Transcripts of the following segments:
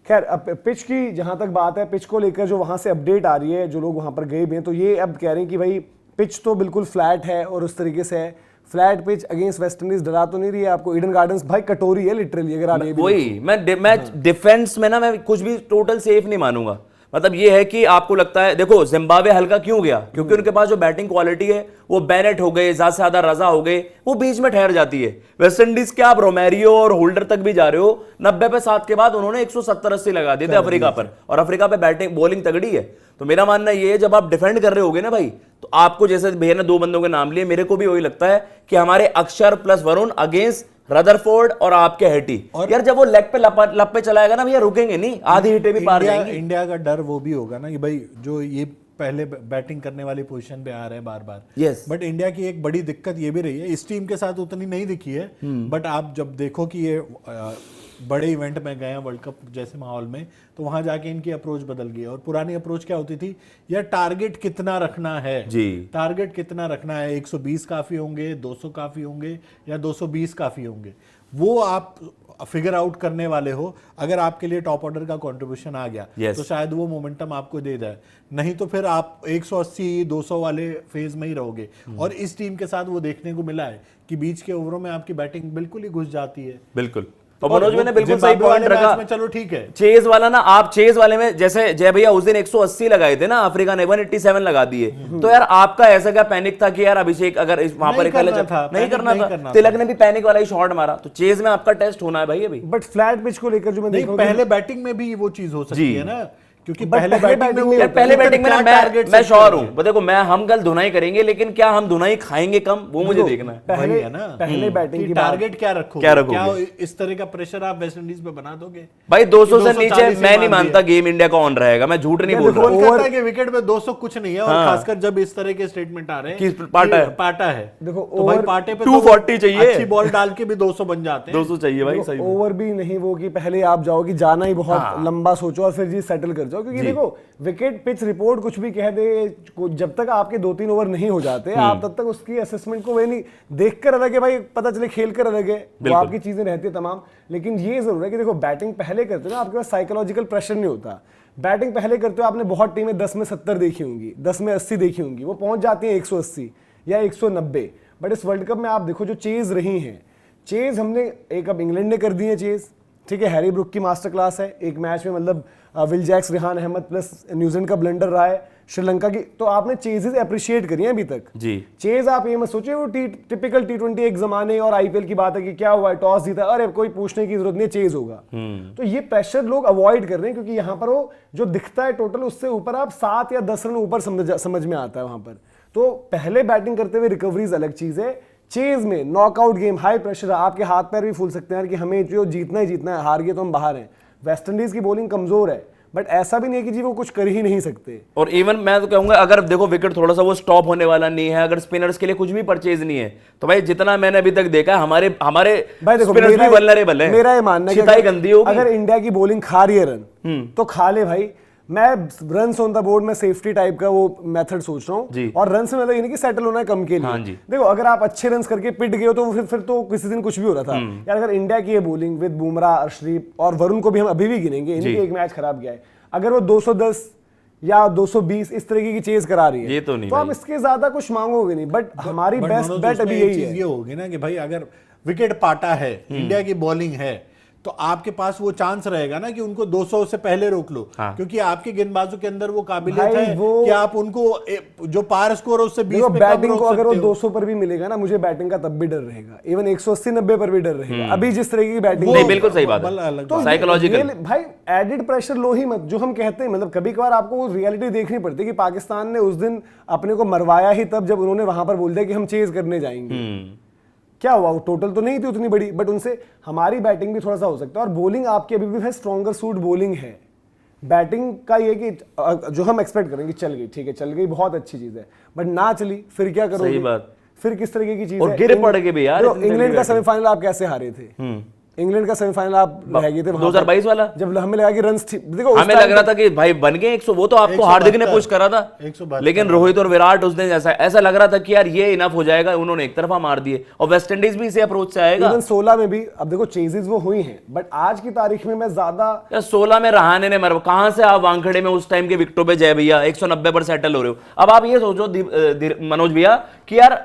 खैर अब पिच की जहां तक बात है, पिच को लेकर जो वहां से अपडेट आ रही है, जो लोग वहां पर गए भी हैं, तो ये अब कह रहे हैं कि भाई पिच तो बिल्कुल फ्लैट है और उस तरीके से है। Flat pitch against West Indies डरा तो नहीं रही है आपको? ईडन गार्डन्स भाई कटोरी है लिटरली, अगर आप ये भी वही मैं डिफेंस में ना मैं कुछ भी टोटल सेफ नहीं मानूंगा। मतलब ये है कि आपको लगता है, देखो जिम्बाब्वे हल्का क्यों गया, क्योंकि उनके पास जो बैटिंग क्वालिटी है, वो बेनेट हो गए, ज्यादा से ज्यादा रजा हो गए, वो बीच में ठहर जाती है। वेस्ट इंडीज क्या आप रोमेरियो और होल्डर तक भी जा रहे हो, 90 पे 7 के बाद उन्होंने 170-80 लगा दिए थे अफ्रीका पर, और अफ्रीका पे बैटिंग बॉलिंग तगड़ी है। तो मेरा मानना ये है, जब आप डिफेंड कर रहे होगे ना भाई, तो आपको, जैसे भैया ने 2 बंदों के नाम लिए, मेरे को भी वही लगता है कि हमारे अक्षर प्लस वरुण अगेंस्ट रदरफोर्ड और आपके हेटी, और यार जब वो लेग पे लप पे चलाएगा ना भैया, रुकेंगे नहीं, आधी हिटे भी पार जाएंगे। इंडिया का डर वो भी होगा ना कि भाई जो ये पहले बैटिंग करने वाली पोजीशन पे आ रहे हैं बार बार। यस, बट इंडिया की एक बड़ी दिक्कत ये भी रही है, इस टीम के साथ उतनी नहीं दिखी है, बट आप जब देखो कि ये बड़े इवेंट में गए हैं वर्ल्ड कप जैसे माहौल में, तो वहां जाके इनकी अप्रोच बदल गई। और पुरानी अप्रोच क्या होती थी, यार टारगेट कितना रखना है जी, टारगेट कितना रखना है, 120 काफी होंगे, 200 काफी होंगे या 220 काफी होंगे, वो आप फिगर आउट करने वाले हो। अगर आपके लिए टॉप ऑर्डर का कंट्रीब्यूशन आ गया तो शायद वो मोमेंटम आपको दे दे, नहीं तो फिर आप 180-200 वाले फेज में ही रहोगे। और इस टीम के साथ वो देखने को मिला है कि बीच के ओवरों में आपकी बैटिंग बिल्कुल ही घुस जाती है। बिल्कुल। और मनोज मैंने बिल्कुल सही पॉइंट रखा, चलो ठीक है, चेज वाला ना, आप चेज वाले में जैसे जय भैया उस दिन 180 लगाए थे ना, अफ्रीका ने 187 लगा दिए, तो यार आपका ऐसा क्या पैनिक था कि यार अभिषेक अगर वहां पर नहीं करना था, तिलक ने भी पैनिक वाला ही शॉट मारा, तो चेज में आपका टेस्ट होना है भाई अभी। बट फ्लैट पिच को लेकर जो मैं देखा, पहले बैटिंग में भी वो चीज हो सकती है ना, क्योंकि पहले बैटिंग में मैं श्योर हूं, देखो हम कल धुनाई करेंगे, लेकिन क्या हम धुनाई खाएंगे कम, वो मुझे देखना है। पहले बैटिंग की टारगेट क्या रखोगे, क्या इस तरह का प्रेशर आप वेस्ट इंडीज पे बना दोगे भाई? 200 से नीचे मैं नहीं मानता गेम इंडिया का ऑन रहेगा, मैं झूठ नहीं बोल रहा। कोलकाता के विकेट पे 200 कुछ नहीं है, और खासकर जब इस तरह के स्टेटमेंट आ रहे हैं पाटा है, देखो तो भाई पाटे पे 240 चाहिए, अच्छी बॉल डाल के भी 200 बन जाते हैं। 200 चाहिए भाई, सही ओवर भी नहीं वो कि पहले आप जाओ कि जाना ही बहुत लंबा सोचो और फिर जी सेटल कर जाओ, क्योंकि देखो विकेट पिच रिपोर्ट कुछ भी कह दे, जब तक आपके 2-3 ओवर नहीं हो जाते आप तब तक उसकी असेसमेंट को वे नहीं देखकर अलग है भाई, पता चले खेल कर अलग है, वो आपकी चीजें रहती है तमाम। लेकिन ये जरूर है कि देखो बैटिंग पहले करते हो ना, आपके पास साइकोलॉजिकल प्रेशर नहीं होता। बैटिंग पहले करते हो, आपने बहुत टीमें 10 में 70 देखी होंगी, 10 में 80 देखी होंगी, वो पहुंच जाती है 180 या 190। बट इस वर्ल्ड कप में आप देखो जो चेज रही हैं, चेज हमने एक अब इंग्लैंड ने कर दी है चेज, ठीक है, हैरी ब्रुक की मास्टर क्लास है एक मैच में, मतलब Will Jacks, Rehan Ahmed plus New Zealand का ब्लंडर रहा है, श्रीलंका की, तो आपने चेजेस अप्रिशिएट करी हैं अभी तक जी। चेज आप ये मत सोचिए वो टिपिकल T20 एक जमाने और आईपीएल की बात है कि क्या हुआ, टॉस जीता, अरे कोई पूछने की जरूरत नहीं, चेज होगा। तो ये प्रेशर लोग अवॉइड कर रहे हैं, क्योंकि यहाँ पर वो जो दिखता है टोटल, उससे ऊपर आप 7 या 10 रन ऊपर समझ में आता है वहां पर। तो पहले बैटिंग करते हुए रिकवरीज अलग चीज है, चेज में नॉकआउट गेम, हाई प्रेशर, आपके हाथ पैर भी फूल सकते हैं कि हमें जो जीतना ही जीतना है, हार गए तो हम बाहर हैं। वेस्ट इंडीज की बॉलिंग कमजोर है, बट ऐसा भी नहीं है कि जी वो कुछ कर ही नहीं सकते। और इवन मैं तो कहूंगा, अगर देखो विकेट थोड़ा सा वो स्टॉप होने वाला नहीं है, अगर स्पिनर्स के लिए कुछ भी परचेज नहीं है, तो भाई जितना मैंने अभी तक देखा है, हमारे भाई देखो स्पिनर्स भी वल्नरेबल है। मेरा ये मानना है कि अगर इंडिया की बॉलिंग खा रही है रन, तो खा ले भाई। मैं रन्स ऑन द बोर्ड में सेफ्टी टाइप का वो मेथड सोच रहा हूँ, और रन से मतलब ये नहीं कि सेटल होना है कम के लिए। हाँ देखो अगर आप अच्छे रन्स करके पिट गए हो तो फिर तो किसी दिन कुछ भी हो रहा था यार। अगर इंडिया की ये बॉलिंग विद बुमराह, अर्शदीप और वरुण को भी हम अभी भी गिनेंगे, इनके एक मैच खराब गया है, अगर वो 210 या 220 इस तरीके की चेज करा रही है, ये तो नहीं, तो आप इसके ज्यादा कुछ मांगोगे नहीं। बट हमारी बेस्ट बेट अभी यही है, ये होगी ना कि भाई अगर विकेट पाटा है, इंडिया की बॉलिंग है, तो आपके पास वो चांस रहेगा ना कि उनको 200 से पहले रोक लो। क्योंकि आपके गेंदबाजों के अंदर वो काबिलियत है कि आप उनको जो पार स्कोर है उससे 20 पे बैटिंग को अगर वो 200 पर भी मिलेगा ना, मुझे बैटिंग का तब भी डर रहेगा, इवन 180-90 पर भी डर रहेगा। अभी जिस तरह की बैटिंग, नहीं बिल्कुल सही बात है, तो साइकोलॉजिकल भाई एडिड प्रेशर लो ही मत, जो हम कहते हैं, मतलब कभी कभार आपको वो रियलिटी देखनी पड़ती है कि पाकिस्तान ने उस दिन अपने को मरवाया ही तब जब उन्होंने वहां पर बोल दिया कि हम चेज करने जाएंगे। क्या हुआ, वो टोटल तो नहीं थी उतनी बड़ी, बट उनसे हमारी बैटिंग भी थोड़ा सा हो सकता है। और बॉलिंग आपकी अभी भी है स्ट्रॉन्गर सूट बॉलिंग है। बैटिंग का ये कि जो हम एक्सपेक्ट करेंगे चल गई, ठीक है चल गई, बहुत अच्छी चीज है, बट ना चली फिर क्या करोगे? सही बात। फिर किस तरीके की चीज और है? गिर पड़ गए भी यार। इंग्लैंड का सेमीफाइनल आप कैसे हारे थे? इंग्लैंड का सेमीफाइनल आप रह गए थे वहां 2022 वाला, जब हमें लगा कि रन देखो हमें लग रहा था कि भाई बन गए 100, वो तो आपको हार्दिक ने पुश करा था, 172 लेकिन रोहित और विराट उस दिन ऐसा लग रहा था कि यार ये इनफ हो जाएगा, उन्होंने एक तरफा मार दिए। और वेस्ट इंडीज भी इसी अप्रोच से आएगा। इवन 16 में भी अब देखो चेजेस वो हुई हैं, बट आज की तारीख में मैं ज्यादा यार 16 में रहाने ने मर, कहां से आप वानखेड़े में उस टाइम के विकेटों पे जय भैया 190 पर सेटल हो रहे हो। अब आप ये सोचो मनोज भैया कि यार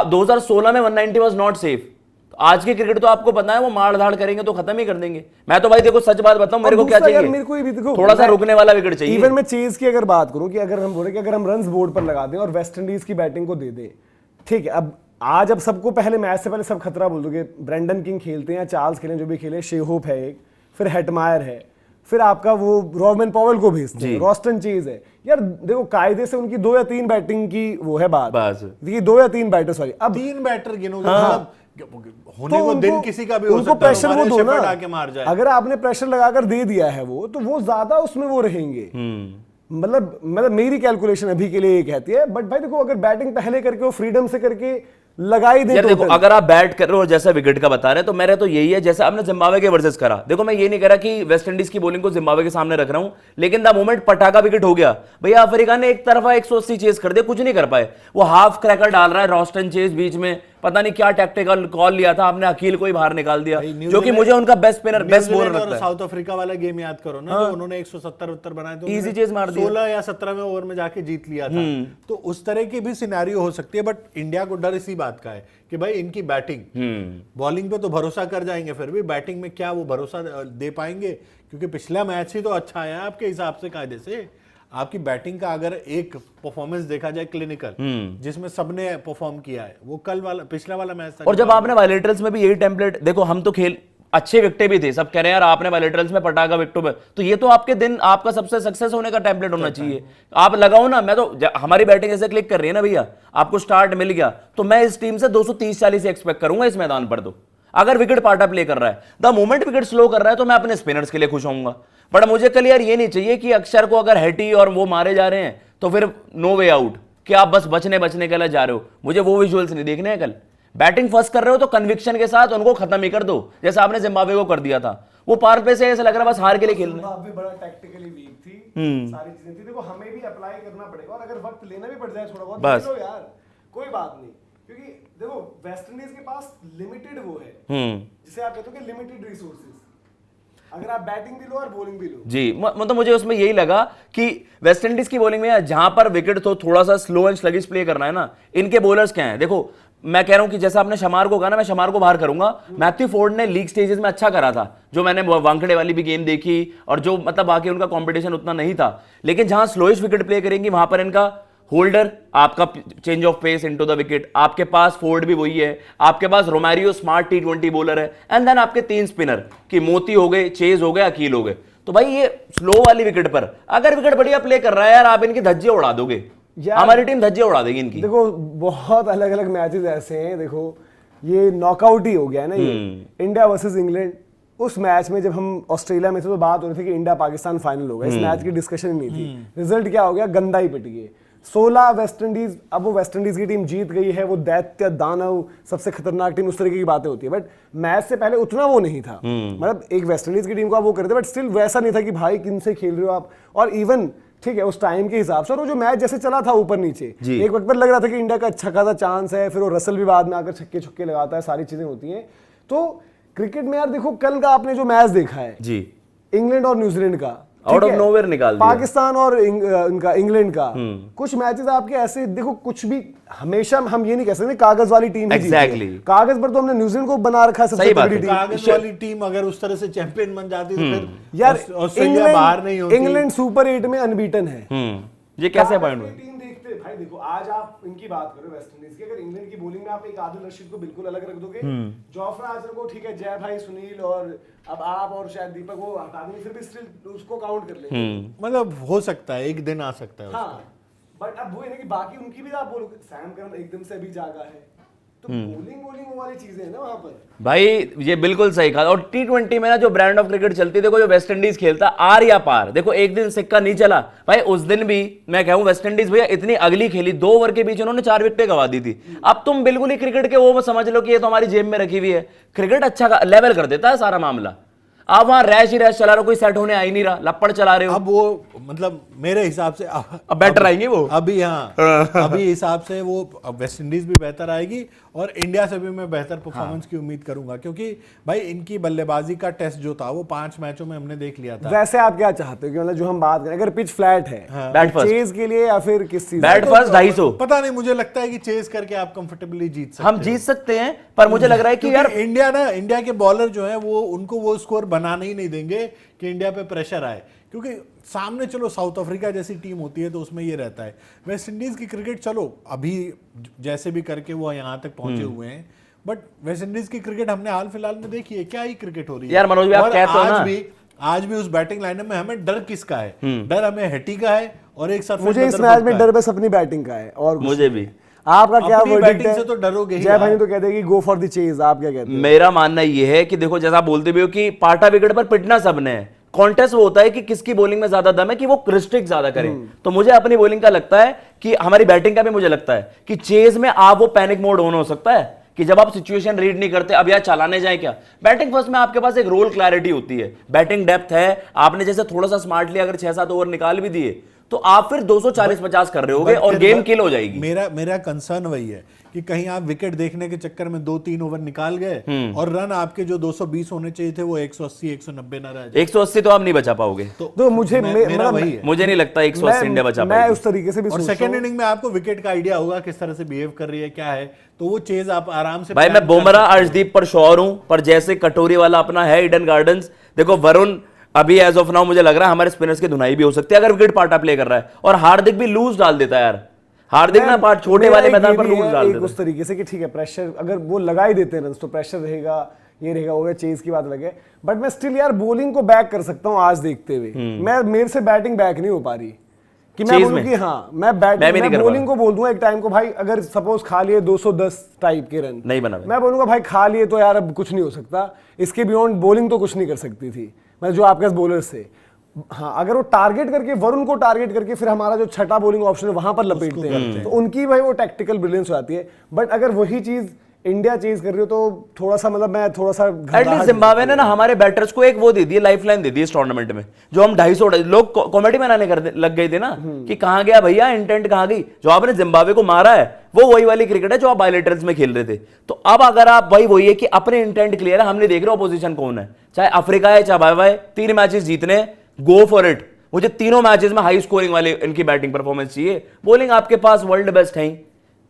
2016 में 190 वाज नॉट सेफ। आज के क्रिकेट तो आपको पता है वो मार धाड़ करेंगे तो खत्म ही कर देंगे। मैं तो भाई देखो सच बात बताऊं, मेरे को क्या चाहिए, मेरे को भी देखो थोड़ा सा रुकने वाला विकेट चाहिए। इवन मैं चेज की अगर बात करूं कि अगर हम बोले कि अगर हम रन्स बोर्ड पर लगा दें और वेस्ट इंडीज की बैटिंग को दे दे, ठीक है। अब आज अब सबको पहले मैच से पहले सब खतरा बोल दोगे, ब्रेंडन किंग खेलते हैं, चार्ल्स खेलें, जो भी खेले, शेहोप है एक, फिर हेटमायर है, फिर आपका वो रॉबमैन पॉवेल को भेजते हैं, रॉस्टन चेज है। यार देखो कायदे से उनकी 2 या 3 बैटिंग की वो है बात, देखिए 2 या 3 बैटर, सॉरी अब 3 बैटर गिनोगे होने को दिन किसी का भी हो सकता है, प्रेशर वो दो ना, आके मार जाए। अगर आपने प्रेशर लगाकर दे दिया है वो, तो वो ज्यादा उसमें वो रहेंगे। मतलब मेरी कैलकुलेशन अभी के लिए ये कहती है। बट भाई देखो अगर बैटिंग पहले करके वो फ्रीडम से करके लगाई दे, यार देखो अगर आप बैट कर रहे हो जैसा विकेट का बता रहे हैं, तो मेरा तो यही है जैसा आपने जिम्बाब्वे के वर्सेस करा। देखो मैं ये नहीं कह रहा कि वेस्ट इंडीज की बॉलिंग को जिम्बाब्वे के सामने रख रहा हूं, लेकिन द मोमेंट पटाखा विकेट हो गया भैया, अफ्रीका ने एक तरफा 180 चेज कर दिया, कुछ नहीं कर पाए। वो हाफ क्रैकर डाल रहा है, रॉस्टन चेज बीच में, पता नहीं क्या टैक्टिकल कॉल लिया था आपने, अकील को ही बाहर निकाल दिया, जो कि मुझे उनका बेस्ट स्पिनर बेस्ट बॉलर लगता है। साउथ अफ्रीका वाला गेम याद करो ना, जो उन्होंने 170 उत्तर बनाए थे, इजी चेज मार दिया, 16 या 17वें ओवर में जाके जीत लिया था। तो उस तरह की भी सिनेरियो हो सकती है। बट इंडिया को डर इसी बात का है कि भाई इनकी बैटिंग, बॉलिंग पे तो भरोसा कर जाएंगे, फिर भी बैटिंग में क्या वो भरोसा दे पाएंगे? क्योंकि पिछला मैच ही तो अच्छा आया आपके हिसाब से, कायदे से आपकी बैटिंग का अगर एक परफॉर्मेंस देखा जाए क्लिनिकल, जिसमें सबने परफॉर्म किया है, वो कल वाला पिछला वाला मैच था। और जब आपने बायलैटरल्स में भी यही टेम्पलेट देखो, हम तो खेल अच्छे विकेटें भी थे, सब कह रहे हैं यार आपने बायलैटरल्स में पटाखा विकेटों पे, तो ये तो आपके दिन आपका सबसे सक्सेस होने का टेम्पलेट होना चाहिए। आप लगाओ ना, मैं तो हमारी बैटिंग ऐसे क्लिक कर रही है ना भैया, आपको स्टार्ट मिल गया तो मैं इस टीम से 230-40 एक्सपेक्ट करूंगा इस मैदान पर। तो अगर विकेट पार्टा प्ले कर रहा है, द मोमेंट विकेट स्लो कर रहा है, तो मैं अपने स्पिनर्स के लिए खुश होऊंगा। बट मुझे कल यार ये नहीं चाहिए कि अक्षर को अगर हेटी और वो मारे जा रहे हैं तो फिर नो वे आउट, कि आप बस बचने के लिए जा रहे हो। मुझे वो विजुअल्स नहीं देखने हैं। कल बैटिंग फर्स्ट कर रहे हो तो कन्विक्शन के साथ उनको खत्म ही कर दो, जैसा आपने जिम्बाब्वे को कर दिया था। वो पार पे से ऐसा लग रहा है बस हार के लिए खेलना। जिम्बाब्वे बड़ा टैक्टिकली वीक थी, सारी चीजें थी। देखो हमें भी अप्लाई करना पड़ेगा, और अगर वक्त लेना भी पड़ जाए थोड़ा बहुत, बस लो यार कोई बात नहीं। क्योंकि देखो वेस्ट इंडीज के पास लिमिटेड वो है, जिसे आप कहते हो कि लिमिटेड रिसोर्सेज, अगर आप बैटिंग भी लो और बॉलिंग भी लो। जी मतलब मुझे उसमें यही लगा कि वेस्ट इंडीज की बॉलिंग में जहां पर विकेट तो थोड़ा सा स्लो एंड स्लगिश प्ले करना है ना, इनके बॉलर्स क्या हैं। देखो मैं कह रहा हूं कि जैसा आपने शमार को कहा ना, मैं शमार को बाहर करूंगा। मैथ्यू फोर्ड ने लीग स्टेजेस में अच्छा करा था, जो मैंने वानखेड़े वाली भी गेम देखी, और जो मतलब बाकी उनका कंपटीशन उतना नहीं था। लेकिन जहां स्लोइश विकेट प्ले करेंगी वहां पर इनका होल्डर, आपका change of pace into the wicket, आपके पास फोर्ड भी वही है, आपके पास रोमारियो स्मार्ट T20 बॉलर है, एंड देन आपके 3 स्पिनर कि मोती हो गए, चेज हो गए, अकील हो गए। तो भाई ये स्लो वाली विकेट पर अगर विकेट बढ़िया प्ले कर रहा है यार, आप इनकी धज्जियां उड़ा दोगे, हमारी टीम धज्जियां उड़ा देगी इनकी। देखो बहुत अलग अलग मैचेस ऐसे हैं। देखो ये नॉकआउट ही हो गया है ना, ये इंडिया वर्सेस इंग्लैंड। उस मैच में जब हम ऑस्ट्रेलिया में थे तो बात हो रही थी कि इंडिया पाकिस्तान फाइनल होगा, इस मैच की डिस्कशन ही नहीं थी। रिजल्ट क्या हो गया, गंदा ही पिट गए 16 वेस्ट इंडीज। अब वो वेस्ट इंडीज की टीम जीत गई है, वो दैत्य दानव सबसे खतरनाक टीम, उस तरीके की बातें होती है। बट मैच से पहले उतना वो नहीं था, मतलब एक वेस्ट इंडीज की टीम को आप वो करते, बट स्टिल वैसा नहीं था कि भाई किन से खेल रहे हो आप। और इवन ठीक है उस टाइम के हिसाब से, और वो जो मैच जैसे चला था ऊपर नीचे, एक वक्त पर लग रहा था कि इंडिया का अच्छा खासा चांस है, फिर वो रसल भी बाद में आकर छक्के छक्के लगाता है, सारी चीजें होती हैं। तो क्रिकेट में यार देखो कल का आपने जो मैच देखा है जी, इंग्लैंड और न्यूजीलैंड का, आउट ऑफ नोवेयर निकाल दिया, पाकिस्तान और इनका इंग्लैंड का, कुछ मैचेस आपके ऐसे देखो, कुछ भी हमेशा हम ये नहीं कह सकते कागज वाली टीम ही जीती है। कागज पर तो हमने न्यूजीलैंड को बना रखा है सबसे बड़ी टीम। कागज वाली टीम अगर उस तरह से चैंपियन बन जाती तो फिर यार ऑस्ट्रेलिया बाहर नहीं होती। इंग्लैंड सुपर 8 में अनबीटन है। ये कैसे पॉइंट हुआ? टीम देखते भाई, देखो आज आप इनकी बात करो वेस्ट इंडीज की, अगर इंग्लैंड की बॉलिंग में आप एक आदिल रशीद को बिल्कुल अलग रख दोगे, जोफ्रा आर्चर को ठीक है, जय भाई, सुनील और अब आप और शायद दीपक को हटा देंगे, फिर भी स्टिल उसको काउंट कर लेंगे। मतलब हो सकता है एक दिन आ सकता है। हाँ, बट अब वो है ना कि बाकी उनकी भी आप बोलोगे, सैम करन एकदम से अभी जागा है, तो बॉलिंग वाली चीजें हैं ना वहां पर। भाई ये बिल्कुल सही कहा। और T20 में ना जो ब्रांड ऑफ क्रिकेट चलती है, देखो जो वेस्ट इंडीज खेलता आर या पार, देखो एक दिन सिक्का नहीं चला भाई, उस दिन भी मैं कहूं वेस्ट इंडीज भैया इतनी अगली खेली, 2 ओवर के बीच उन्होंने 4 विकेटें गवा दी थी। अब तुम बिल्कुल ही क्रिकेट के वो समझ लो कि ये तो हमारी जेब में रखी हुई है। क्रिकेट अच्छा लेवल कर देता है सारा मामला। आप वहां रैश ही रैश चला रहे हो, कोई सेट होने आ ही नहीं रहा, लपड़ चला रहे हो। अब वो मतलब मेरे हिसाब से अब बेटर आएंगे वो अभी, हाँ अभी हिसाब से वो वेस्ट इंडीज भी बेहतर आएगी और इंडिया से भी मैं बेहतर परफॉर्मेंस की उम्मीद करूंगा, क्योंकि भाई इनकी बल्लेबाजी का टेस्ट जो था वो 5 मैचों में हमने देख लिया था। वैसे आप क्या चाहते हो कि मतलब जो हम बात करें, अगर पिच फ्लैट है, बैट फर्स्ट चेज के लिए या फिर किस चीज, बैट फर्स्ट 250, पता नहीं, मुझे लगता है कि चेज करके आप कंफर्टेबली जीत सकते हम जीत सकते हैं, पर मुझे लग रहा है कि यार इंडिया के बॉलर जो है वो उनको वो स्कोर बनाने ही नहीं देंगे कि इंडिया पे प्रेशर आए, क्योंकि सामने चलो साउथ अफ्रीका जैसी टीम होती है तो उसमें ये रहता है। वेस्ट इंडीज की क्रिकेट चलो अभी जैसे भी करके वो यहाँ तक पहुंचे हुए हैं, बट वेस्ट इंडीज की क्रिकेट हमने हाल फिलहाल में देखी है, क्या ही क्रिकेट हो रही है यार। मनोज भाई आप कहते हो ना, आज भी उस बैटिंग लाइनअप में हमें डर किसका है? डर हमें हेटी का है और एक साथ मुझे इस मैच में डर बस अपनी बैटिंग का है। और मुझे भी। आपका क्या बैटिंग से तो डरोगे ही। जय भाई तो कहते हैं कि गो फॉर द चेज, आप क्या कहते हैं? मेरा मानना ये है कि देखो जैसा आप बोलते भी हो कि पाटा विकेट पर पिटना सबने है, कॉन्टेस्ट वो होता है कि किसकी बॉलिंग में ज्यादा दम है, कि वो रिस्ट्रिक्ट ज्यादा करे। तो मुझे अपनी बॉलिंग का लगता है कि हमारी बैटिंग का भी मुझे लगता है कि चेज में आप वो पैनिक मोड ऑन हो सकता है कि जब आप सिचुएशन रीड नहीं करते, अब यार चलाने जाए क्या। बैटिंग फर्स्ट में आपके पास एक रोल क्लैरिटी होती है, बैटिंग डेप्थ है, आपने जैसे थोड़ा सा स्मार्टली अगर 6-7 ओवर निकाल भी दिए तो आप फिर 240-50 कर रहे होगे और गेम किल हो जाएगी। मेरा कंसर्न वही है कि कहीं आप विकेट देखने के चक्कर में 2-3 ओवर निकाल गए और रन आपके जो 220 होने चाहिए थे वो 180-190 ना रह जाए। 180 तो आप नहीं बचा पाओगे। तो मुझे मेरा वही है, मुझे नहीं लगता 180 इंडिया बचा मैं पाएगी। उस तरीके से भी और सेकंड इनिंग में आपको विकेट का आइडिया होगा किस तरह से बिहेव कर रही है, क्या है, तो वो चेज आप आराम से। भाई मैं बुमराह अर्शदीप पर श्योर हूं, पर जैसे कटोरी वाला अपना है ईडन गार्डन्स, देखो वरुण अभी एज ऑफ नाउ मुझे लग रहा है हमारे स्पिनर्स की धुनाई भी हो सकती है अगर विकेट पार्टा प्ले कर रहा है। और हार्दिक भी लूज डाल देता है यार, हार्दिक ना पार्ट छोटे वाले मैदान पर लूज डाल देता है उस तरीके से कि ठीक है प्रेशर अगर वो लगा ही देते हैं तो प्रेशर रहेगा, ये रहेगा, हो गया चेज की बात लगे। बट मैं स्टिल यार बॉलिंग को बैक कर सकता हूं आज देखते हुए। मैं मेरे से बैटिंग बैक नहीं हो पा रही कि मैं बोलूं कि हाँ मैं बॉलिंग को बोल दूंगा एक टाइम को, भाई अगर सपोज खा लिए 210 टाइप के रन नहीं बना, मैं बोलूंगा भाई खा लिए तो यार अब कुछ नहीं हो सकता, इसके बियॉन्ड बॉलिंग तो कुछ नहीं कर सकती थी मतलब जो आपके बॉलर से। हाँ अगर वो टारगेट करके वरुण को टारगेट करके फिर हमारा जो छठा बॉलिंग ऑप्शन है वहां पर लपेटते हैं तो उनकी भाई वो टैक्टिकल ब्रिलियंस हो जाती है। बट अगर वही चीज इंडिया चेज कर रही हो तो थोड़ा सा मतलब मैं थोड़ा सा एटलीस्ट जिम्बाब्वे ने ना हमारे बैटर्स को एक वो दे दी, लाइफलाइन दे दी इस टूर्नामेंट में, जो हम 250 लोग कॉमेडी बनाने लग गए थे ना कि कहां गया भैया इंटेंट, कहां गई। जो आपने जिम्बाब्वे को मारा है वो वही वाली क्रिकेट है जो आप बायलैटरल्स में खेल रहे थे। तो अब अगर आप वही है कि अपने इंटेंट क्लियर है, हमने देख रहे अपोजिशन कौन है, चाहे अफ्रीका है चाहे बाय 3 मैचेस जीतने, गो फॉर इट। मुझे तीनों मैचेस में हाई स्कोरिंग वाले इनकी बैटिंग परफॉर्मेंस चाहिए। बॉलिंग आपके पास वर्ल्ड बेस्ट है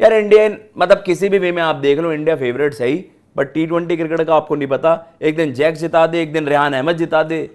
यार, इंडियन मतलब किसी भी वे में आप देख लो इंडिया फेवरेट है ही, बट T20 क्रिकेट का आपको नहीं पता, एक दिन जैक जिता दे, एक दिन रेहान अहमद जिता दे,